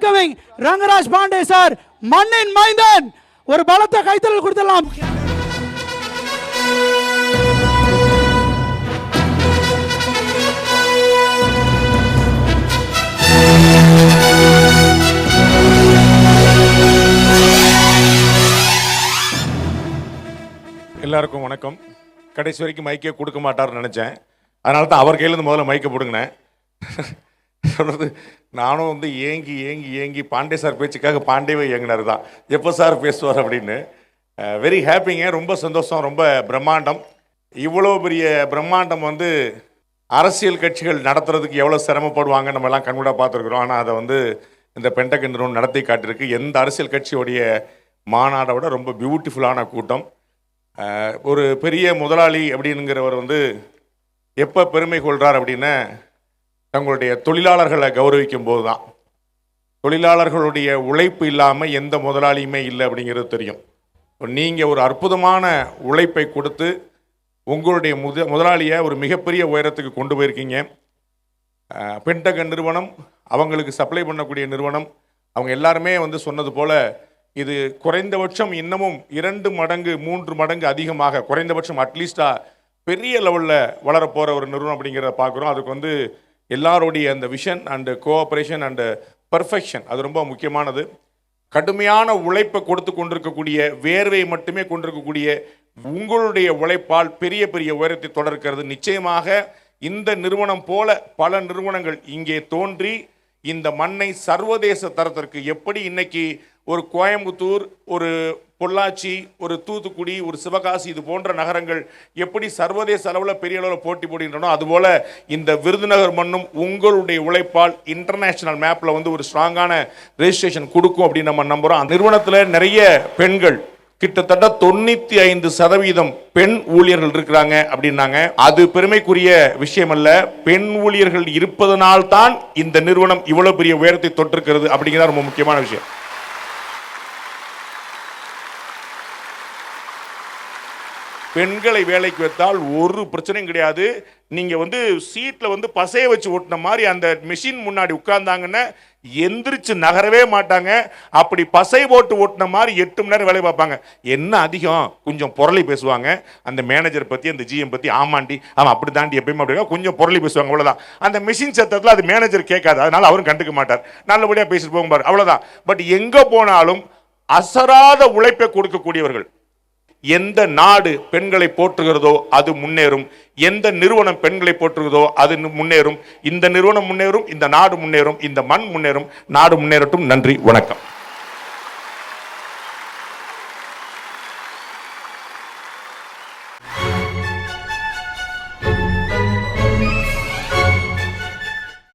Welcoming Rangaraj Pandey sir, மண்ணின் மைந்தன். ஒரு பலத்த கைத்தறல் கொடுத்துடலாம். எல்லாருக்கும் வணக்கம். கடைசி வரைக்கும் மைக்கே கொடுக்க மாட்டார்னு நினச்சேன். அதனால தான் அவர் கையிலேருந்து முதல்ல மைக்கை போடுங்கினேன். சொல்கிறது நானும் வந்து ஏங்கி ஏங்கி ஏங்கி பாண்டே சார் பேச்சுக்காக பாண்டேவே இயங்கினார் தான், எப்போ சார் பேசுவார் அப்படின்னு. வெரி ஹாப்பிங்க, ரொம்ப சந்தோஷம், ரொம்ப பிரம்மாண்டம். இவ்வளோ பெரிய பிரம்மாண்டம் வந்து அரசியல் கட்சிகள் நடத்துறதுக்கு எவ்வளோ சிரமப்படுவாங்க நம்ம எல்லாம் கண்கூடாக பார்த்துருக்குறோம். ஆனால் அதை வந்து இந்த பென்டகன் நிறுவனம் நடத்தி காட்டியிருக்கு. எந்த அரசியல் கட்சியோடைய மாநாடை விட ரொம்ப பியூட்டிஃபுல்லான கூட்டம். ஒரு பெரிய முதலாளி அப்படிங்கிறவர் வந்து எப்போ பெருமை கொள்கிறார் அப்படின்னா தங்களுடைய தொழிலாளர்களை கௌரவிக்கும் போது தான். தொழிலாளர்களுடைய உழைப்பு இல்லாமல் எந்த முதலாளியுமே இல்லை அப்படிங்கிறது தெரியும். நீங்கள் ஒரு அற்புதமான உழைப்பை கொடுத்து உங்களுடைய முதலாளியை ஒரு மிகப்பெரிய உயரத்துக்கு கொண்டு போயிருக்கீங்க. பென்டகன் நிறுவனம், அவங்களுக்கு சப்ளை பண்ணக்கூடிய நிறுவனம், அவங்க எல்லாருமே வந்து சொன்னது போல் இது குறைந்தபட்சம் இன்னமும் 2 மடங்கு 3 மடங்கு அதிகமாக, குறைந்தபட்சம் அட்லீஸ்டாக பெரிய லெவலில் வளரப்போகிற ஒரு நிறுவனம் அப்படிங்கிறத பார்க்குறோம். அதுக்கு வந்து எல்லாருடைய அந்த vision and cooperation and perfection அது ரொம்ப முக்கியமானது. கடுமையான உழைப்பை கொடுத்து கொண்டிருக்கக்கூடிய, வேர்வை மட்டுமே கொண்டிருக்கக்கூடிய உங்களுடைய உழைப்பால் பெரிய பெரிய உயரத்தை தொடர்கிறது. நிச்சயமாக இந்த நிறுவனம் போல பல நிறுவனங்கள் இங்கே தோன்றி இந்த மண்ணை சர்வதேச தரத்திற்கு, எப்படி இன்னைக்கு ஒரு கோயம்புத்தூர், ஒரு பொள்ளாச்சி, ஒரு தூத்துக்குடி, ஒரு சிவகாசி இது போன்ற நகரங்கள் எப்படி சர்வதேச அளவில் பெரிய அளவில் போட்டி போடுகின்றனோ அதுபோல் இந்த விருதுநகர் மண்ணும் உங்களுடைய உழைப்பால் இன்டர்நேஷனல் மேப்பில் வந்து ஒரு ஸ்ட்ராங்கான ரெஜிஸ்ட்ரேஷன் கொடுக்கும் அப்படின்னு நம்ம நம்புகிறோம். நிறுவனத்தில் நிறைய பெண்கள், கிட்டத்தட்ட 95% பெண் ஊழியர்கள் இருக்கிறாங்க அப்படின்னாங்க. அது பெருமைக்குரிய விஷயம் அல்ல. பெண் ஊழியர்கள் இருப்பதனால் தான் இந்த நிறுவனம் இவ்வளவு பெரிய உயரத்தை தொட்டிருக்கிறது அப்படிங்கிறது ரொம்ப முக்கியமான விஷயம். பெண்களை வேலைக்கு வைத்தால் ஒரு பிரச்சனையும் கிடையாது. நீங்கள் வந்து சீட்டில் வந்து பசையை வச்சு ஓட்டின மாதிரி அந்த மிஷின் முன்னாடி உட்கார்ந்தாங்கன்னா எந்திரிச்சு நகரவே மாட்டாங்க. அப்படி பசை போட்டு ஓட்டின மாதிரி 8 மணி நேரம் வேலை பார்ப்பாங்க. என்ன அதிகம் கொஞ்சம் புரளி பேசுவாங்க அந்த மேனேஜர் பற்றி, அந்த ஜிஎம் பற்றி. ஆமாண்டி அவன் அப்படி தாண்டி எப்பயுமே அப்படி கொஞ்சம் புரளி பேசுவாங்க, அவ்வளோதான். அந்த மிஷின் சத்தத்தில் அது மேனேஜர் கேட்காது, அதனால அவரும் கண்டுக்க மாட்டார், நல்லபடியாக பேசிட்டு போகும்பார், அவ்வளோதான். பட் எங்கே போனாலும் அசராத உழைப்பை கொடுக்கக்கூடியவர்கள். எந்த நாடு பெண்களை போற்றுகிறதோ அது முன்னேறும், எந்த நிறுவனம் பெண்களை போற்றுகிறதோ அது முன்னேறும். இந்த நிறுவனம் முன்னேறும், இந்த நாடு முன்னேறும், இந்த மண் முன்னேறும், நாடு முன்னேறட்டும். நன்றி, வணக்கம்.